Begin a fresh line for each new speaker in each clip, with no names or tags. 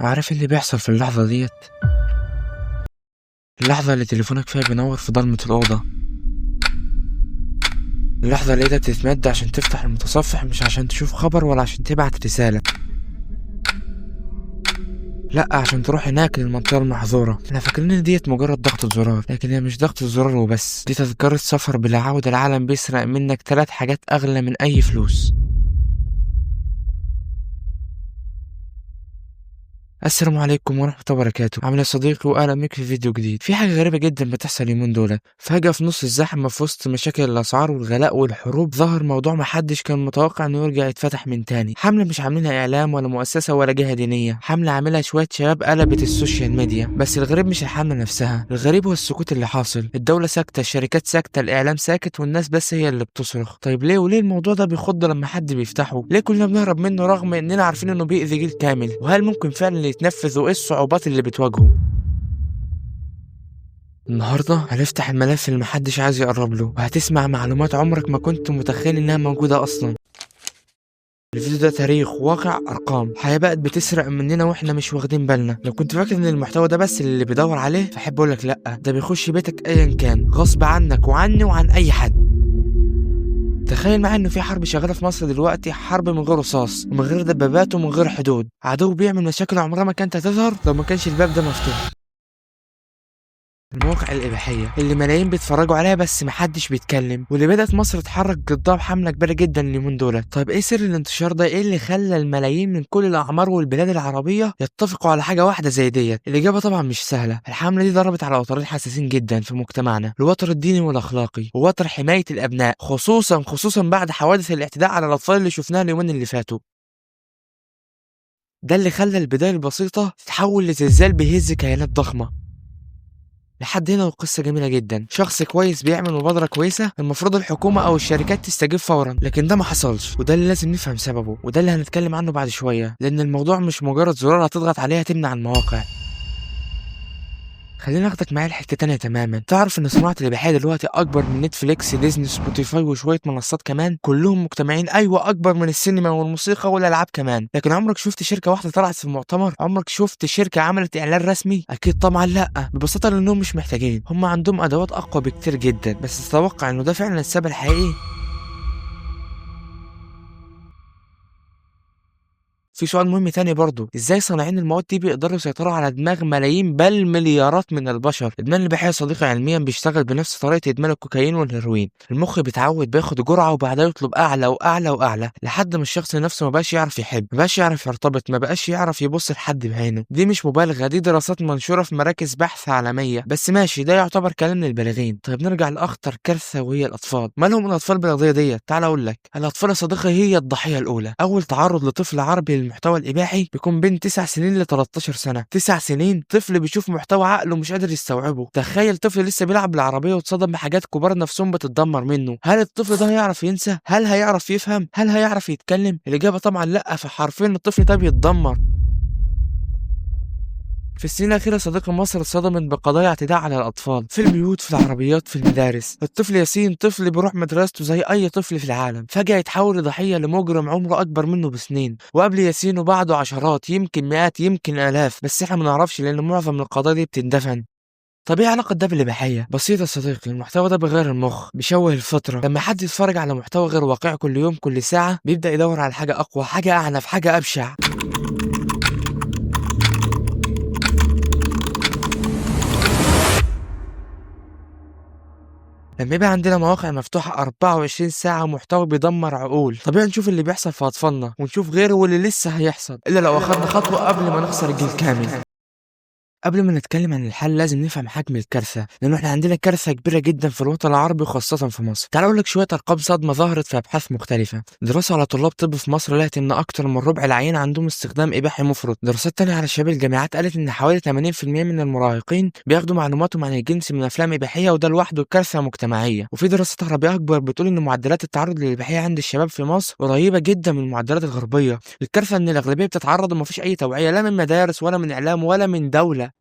عارف اللي بيحصل في اللحظة ديت؟ اللحظة اللي تليفونك فيها بينور في ضلمة الأوضة، اللحظة اللي ايدك تتمد عشان تفتح المتصفح، مش عشان تشوف خبر ولا عشان تبعت رسالة، لأ، عشان تروح هناك للمنطقة المحظورة. احنا فاكرين ان ديت مجرد ضغطة زرار، لكن هي مش ضغطة زرار وبس، دي تذكرة سفر بلا عودة. العالم بيسرق منك 3 حاجات أغلى من أي فلوس. السلام عليكم ورحمة الله وبركاته. عامل يا صديقي؟ واهلا بيك في فيديو جديد. في حاجة غريبة جدا بتحصل اليومين دول. فجأة في نص الزحمة، في وسط مشاكل الأسعار والغلاء والحروب، ظهر موضوع محدش كان متوقع انه يرجع يتفتح من تاني. حملة مش عاملينها إعلام ولا مؤسسة ولا جهة دينية، حملة عاملها شوية شباب قلبت السوشيال ميديا. بس الغريب مش الحملة نفسها، الغريب هو السكوت اللي حاصل. الدولة ساكتة، الشركات ساكتة، الإعلام ساكت، والناس بس هي اللي بتصرخ. طيب ليه؟ وليه الموضوع ده بيخض لما حد بيفتحه؟ ليه كلنا بنهرب منه رغم اننا عارفين انه بيأذي جيل كامل؟ وهل ممكن فعلا يتنفذ؟ وايه الصعوبات اللي بتواجهه؟ النهارده هنفتح الملف اللي محدش عايز يقرب له، وهتسمع معلومات عمرك ما كنت متخيل انها موجودة اصلا. الفيديو ده تاريخ، واقع، ارقام، حياة بقت بتسرق مننا واحنا مش واخدين بالنا. لو كنت فاكر ان المحتوى ده بس اللي بيدور عليه، فاحب اقولك لا، ده بيخش بيتك ايا كان، غصب عنك وعني وعن اي حد. تخيل معايا انه في حرب شغاله في مصر دلوقتي، حرب من غير رصاص ومن غير دبابات ومن غير حدود، عدو بيعمل مشاكل عمرها ما كانت هتظهر لو ما كانش الباب ده مفتوح. المواقع الإباحية اللي ملايين بيتفرجوا عليها بس محدش بيتكلم، واللي بدأت مصر تتحرك ضدها بحملة كبيرة جدا اليومين دول. طيب ايه سر الانتشار ده؟ ايه اللي خلى الملايين من كل الأعمار والبلاد العربية يتفقوا على حاجة واحدة زي ديت؟ الإجابة طبعا مش سهلة. الحملة دي ضربت على وترين حساسين جدا في مجتمعنا، الوتر الديني والأخلاقي، ووتر حماية الأبناء، خصوصا بعد حوادث الاعتداء على الأطفال اللي شفناها اليومين اللي فاتوا. ده اللي خلى البداية البسيطة تتحول لزلزال بيهز كيانات ضخمة. لحد هنا القصة جميلة جدا، شخص كويس بيعمل مبادرة كويسة، المفروض الحكومة أو الشركات تستجيب فورا، لكن ده ما حصلش، وده اللي لازم نفهم سببه، وده اللي هنتكلم عنه بعد شوية، لأن الموضوع مش مجرد زرار هتضغط عليها تمنع المواقع. خليني اخدك معايا لحته تانية تماما. تعرف ان صناعه الاباحيه دلوقتي اكبر من نتفليكس، ديزني، سبوتيفاي وشويه منصات كمان، كلهم مجتمعين، ايوه اكبر من السينما والموسيقى والالعاب كمان. لكن عمرك شفت شركه واحده طلعت في المؤتمر؟ عمرك شفت شركه عملت اعلان رسمي؟ اكيد طبعا لا، ببساطه لانهم مش محتاجين، هم عندهم ادوات اقوى بكتير جدا. بس تتوقع انه ده فعلا السبب الحقيقي؟ في سؤال مهم تاني برضه، ازاي صانعين المواد دي بيقدروا يسيطروا على دماغ ملايين بل مليارات من البشر؟ ادمان الاباحيه يا صديقي علميا بيشتغل بنفس طريقه ادمان الكوكايين والهيروين. المخ بيتعود، بياخد جرعه وبعدها يطلب اعلى واعلى واعلى، لحد ما الشخص نفسه ما بقاش يعرف يحب، ما بقاش يعرف يرتبط، ما بقاش يعرف يبص لحد بعينه. دي مش مبالغه، دي دراسات منشوره في مراكز بحث عالميه. بس ماشي، ده يعتبر كلام للبالغين. طيب نرجع لاخطر كارثه، وهي الاطفال. مالهم الاطفال بالقضيه ديت؟ تعال اقول لك. الاطفال يا صديقي هي الضحيه الاولى. اول تعرض لطفل عربي للمحتوى الاباحي بيكون بين 9 سنين ل 13 سنة. 9 سنين، طفل بيشوف محتوى عقله مش قادر يستوعبه. تخيل طفل لسه بيلعب بالعربية وتصدم بحاجات كبار نفسهم بتتدمر منه. هل الطفل ده هيعرف ينسى؟ هل هيعرف يفهم؟ هل هيعرف يتكلم؟ الإجابة طبعا لا، فحرفيا الطفل ده بيتدمر. في السنين الأخيرة صديقي، مصر اتصدمت بقضايا اعتداء على الأطفال في البيوت، في العربيات، في المدارس. الطفل ياسين، طفل بيروح مدرسته زي أي طفل في العالم، فجأة يتحول لضحية لمجرم عمره أكبر منه بسنين، وقبل ياسين وبعده عشرات، يمكن مئات، يمكن آلاف، بس إحنا ما نعرفش لأن معظم القضايا دي بتندفن. طب ايه علاقة ده بالإباحية؟ بسيطة يا صديقي، المحتوى ده بيغير المخ، بيشوه الفطرة. لما حد يتفرج على محتوى غير واقعي كل يوم، كل ساعة، بيبدأ يدور على حاجة أقوى، حاجة أعنف، حاجة أبشع. لما يبقى عندنا مواقع مفتوحة 24 ساعة ومحتوى بيدمر عقول، طبيعي نشوف اللي بيحصل في أطفالنا، ونشوف غيره واللي لسه هيحصل، إلا لو أخدنا خطوة قبل ما نخسر الجيل كامل. قبل ما نتكلم عن الحل لازم نفهم حجم الكارثة، لأنه احنا عندنا كارثة كبيرة جدا في الوطن العربي وخاصة في مصر. تعال أقول لك شوية أرقام صدمة ظهرت في أبحاث مختلفة. دراسة على طلاب طب في مصر لقت إن أكتر من ربع العيان عندهم استخدام إباحي مفرط. دراسات تانية على شباب الجامعات قالت إن حوالي 80% من المراهقين بياخدوا معلوماتهم عن الجنس من أفلام إباحية، وده لوحده كارثة مجتمعية. وفي دراسات عربية أكبر بتقول إن معدلات التعرض للإباحية عند الشباب في مصر قريبة جدا من المعدلات الغربية. الكارثة إن الأغلبية بتتعرض ومفيش أي توعية، لا من مدارس ولا من إعلام ولا من دولة.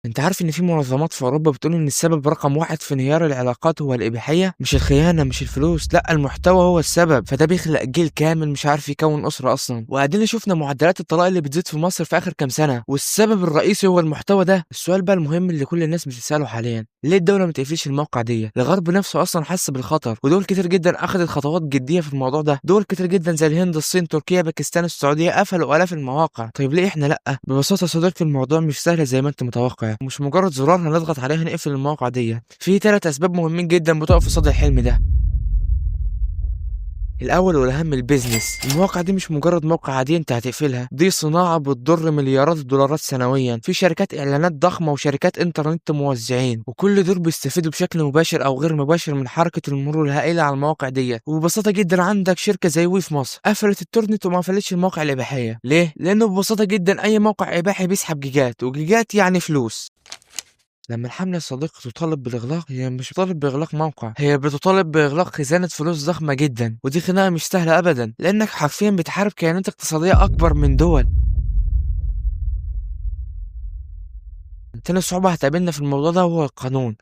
انت عارف ان في منظمات في اوروبا بتقول ان السبب رقم واحد في انهيار العلاقات هو الاباحيه، مش الخيانه مش الفلوس، لا المحتوى هو السبب. فده بيخلق جيل كامل مش عارف يكون اسره اصلا. وادينا شفنا معدلات الطلاق اللي بتزيد في مصر في اخر كام سنه، والسبب الرئيسي هو المحتوى ده. السؤال بقى المهم اللي كل الناس بتساله حاليا، ليه الدوله ما تقفلش الموقع دي؟ الغرب نفسه اصلا حس بالخطر، ودول كتير جدا اخذت خطوات جديه في الموضوع ده. دول كتير جدا زي الهند الصين تركيا باكستان السعوديه قفلوا الاف المواقع. طيب ليه احنا لا؟ ببساطه يا صديقي الموضوع مش سهل زي ما انت متوقع، مش مجرد زرار هنضغط عليه هنقفل المواقع دي. في 3 اسباب مهمين جدا بتقف في صدر الحلم ده. الاول والاهم البيزنس. المواقع دي مش مجرد موقع عادي انت هتقفلها، دي صناعه بتضر مليارات الدولارات سنويا. في شركات اعلانات ضخمه وشركات انترنت موزعين، وكل دول بيستفيدوا بشكل مباشر او غير مباشر من حركه المرور الهائله على المواقع دي. وببساطه جدا عندك شركه زي وي في مصر قفلت التورنت وما قفلتش المواقع الاباحيه. ليه؟ لانه ببساطه جدا اي موقع اباحي بيسحب جيجات، وجيجات يعني فلوس. لما الحملة يا صديقي تطالب بالإغلاق، هي مش بتطالب بإغلاق موقع، هي بتطالب بإغلاق خزانة فلوس ضخمة جدا. ودي خناقة مش سهلة أبدا، لأنك حرفيا بتحارب كيانات اقتصادية أكبر من دول. تاني صعوبة هتقابلنا في الموضوع ده هو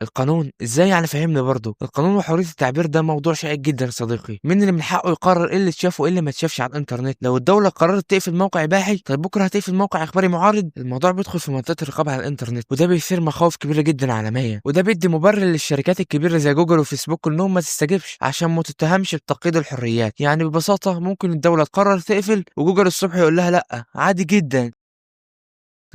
القانون ازاي يعني؟ فهمني برضه. القانون وحرية التعبير ده موضوع شائك جدا يا صديقي. مين اللي من حقه يقرر ايه اللي اتشاف وايه اللي ما اتشافش على الانترنت؟ لو الدولة قررت تقفل موقع اباحي، طيب بكرة هتقفل موقع اخباري معارض؟ الموضوع بيدخل في منطقة الرقابة على الانترنت، وده بيثير مخاوف كبيرة جدا عالميا، وده بيدي مبرر للشركات الكبيرة زي جوجل وفيسبوك انهم ما تستجبش عشان ما تتهمش بتقييد الحريات. يعني ببساطة ممكن الدولة تقرر تقفل وجوجل الصبح يقول لها لا عادي جدا.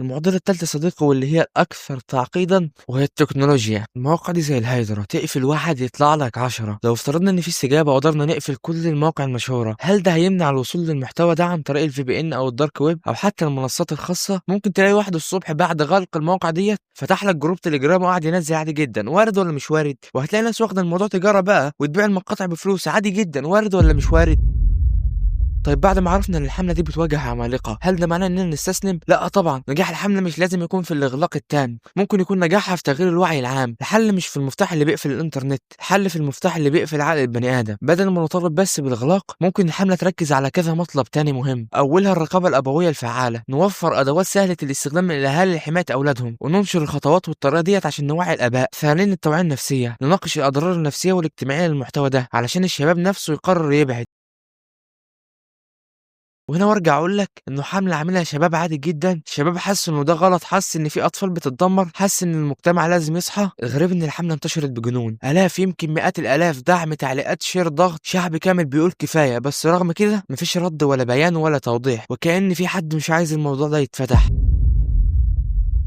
المعضلة التالتة صديقي واللي هي الأكثر تعقيدا وهي التكنولوجيا. المواقع دي زي الهايدرا، تقفل واحد يطلع لك 10. لو افترضنا إن في استجابة وقدرنا نقفل كل المواقع المشهورة، هل ده هيمنع الوصول للمحتوى ده عن طريق الفي بي إن أو الدارك ويب أو حتى المنصات الخاصة؟ ممكن تلاقي واحد الصبح بعد غلق المواقع ديت فتح لك جروب تليجرام وقعد ينزل عادي جدا. وارد ولا مش وارد؟ وهتلاقي ناس واخدة الموضوع تجارة بقى وتبيع المقاطع بفلوس عادي جدا. وارد ولا مش وارد؟ طيب بعد ما عرفنا ان الحمله دي بتواجه عمالقه، هل ده معناه اننا نستسلم؟ لا طبعا. نجاح الحمله مش لازم يكون في الاغلاق التام، ممكن يكون نجاحها في تغيير الوعي العام. الحل مش في المفتاح اللي بيقفل الانترنت، الحل في المفتاح اللي بيقفل عقل البني ادم. بدل ما نطالب بس بالاغلاق، ممكن الحمله تركز على كذا مطلب تاني مهم. اولها الرقابه الابويه الفعاله، نوفر ادوات سهله الاستخدام من الاهالي لحمايه اولادهم، وننشر الخطوات والطريقه ديت عشان نوعي الاباء. ثانيا التوعيه النفسيه، نناقش الاضرار النفسيه والاجتماعيه للمحتوى ده علشان الشباب نفسه يقرر يبعد. وهنا وارجع اقول لك انه حمله عاملها شباب عادي جدا، شباب حس انه ده غلط، حس ان في اطفال بتتدمر، حس ان المجتمع لازم يصحى. الغريب ان الحمله انتشرت بجنون، الاف يمكن مئات الالاف دعم تعليقات شير ضغط، شعب كامل بيقول كفايه. بس رغم كده مفيش رد ولا بيان ولا توضيح، وكأن في حد مش عايز الموضوع ده يتفتح.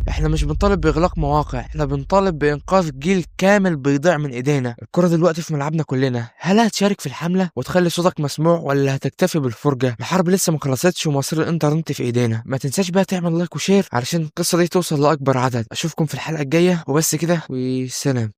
احنا مش بنطالب باغلاق مواقع، احنا بنطالب بانقاذ جيل كامل بيضيع من ايدينا. الكرة دلوقتي في ملعبنا كلنا. هل هتشارك في الحملة وتخلي صوتك مسموع، ولا هتكتفي بالفرجة؟ الحرب لسه ما خلصتش ومصير الانترنت في ايدينا. ما تنساش بقى تعمل لايك وشير علشان القصة دي توصل لاكبر عدد. اشوفكم في الحلقة الجاية، وبس كده، وسلام.